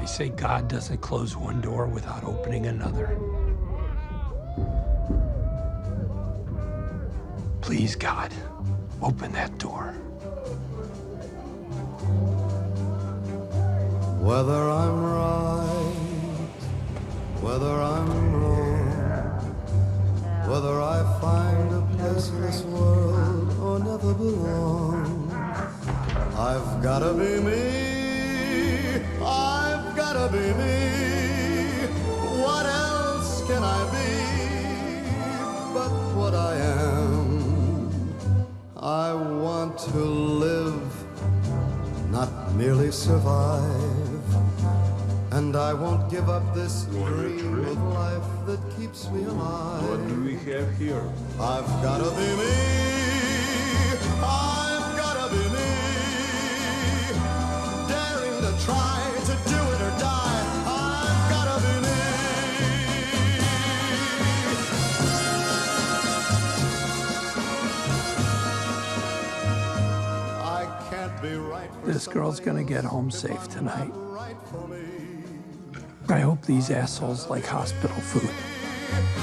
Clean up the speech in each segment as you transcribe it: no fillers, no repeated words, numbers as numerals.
say God doesn't close one door without opening another. Please, God, open that door. Whether I'm right, whether I'm wrong, whether I find a place in this world or never belong, I've gotta be me, I've gotta be me. What else can I be but what I am? I want to live, not merely survive. And I won't give up this dream of life that keeps me alive. What do we have here? I've gotta be me. I've gotta be me. Daring to try to do it or die. I've gotta be me. I can't be right for This girl's gonna get home safe somebody tonight. right for me. I hope these assholes like hospital food.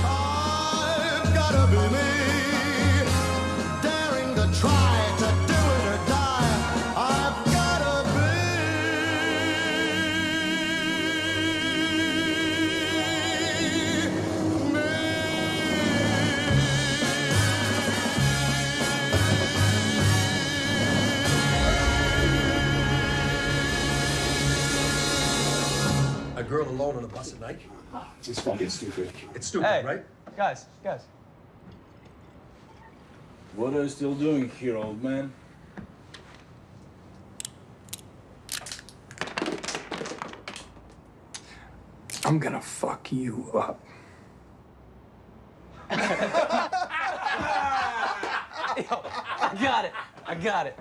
I've gotta be me, daring to try to do it or die. I've gotta be me. A girl alone on a bus at night? It's fucking stupid. It's stupid, Hey, right? guys. What are you still doing here, old man? I'm gonna fuck you up. I got it.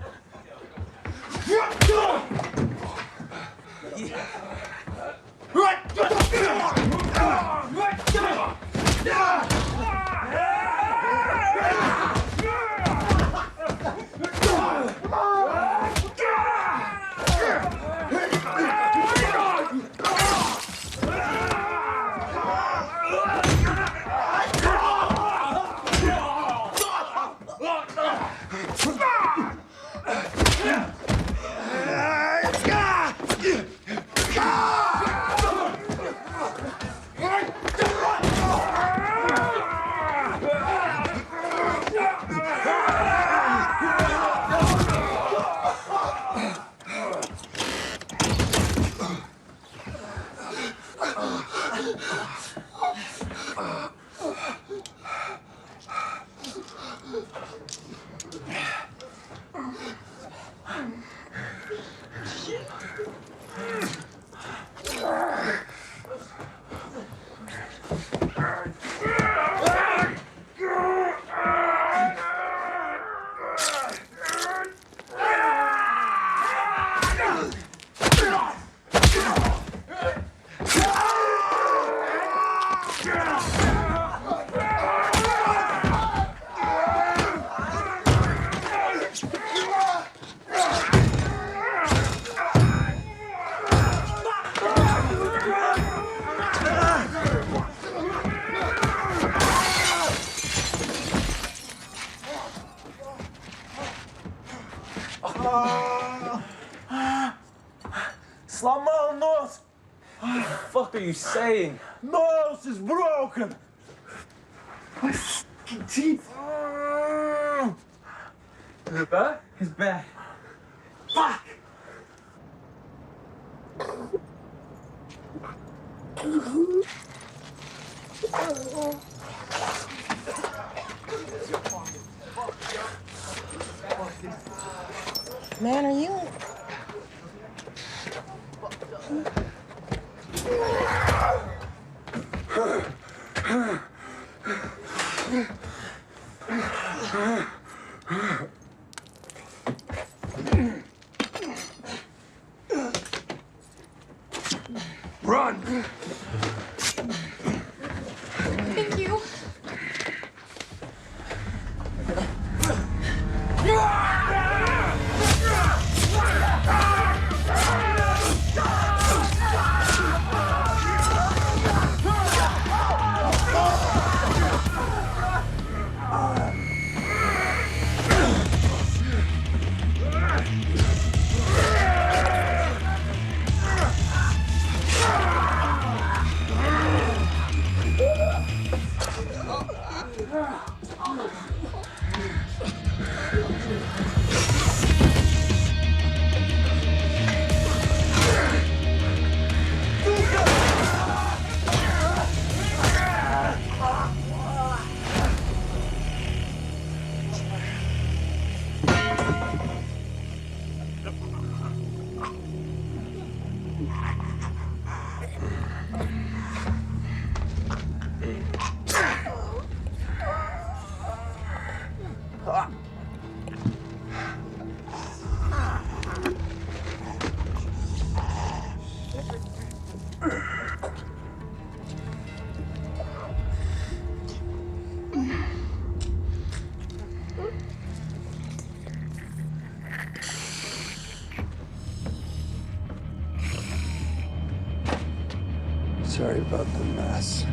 Сломал нос! What the fuck are you saying? Nose is broken! My fucking teeth! Is it bad? It's bad. Fuck! Man, are you... Run! Thank you. Sorry about the mess.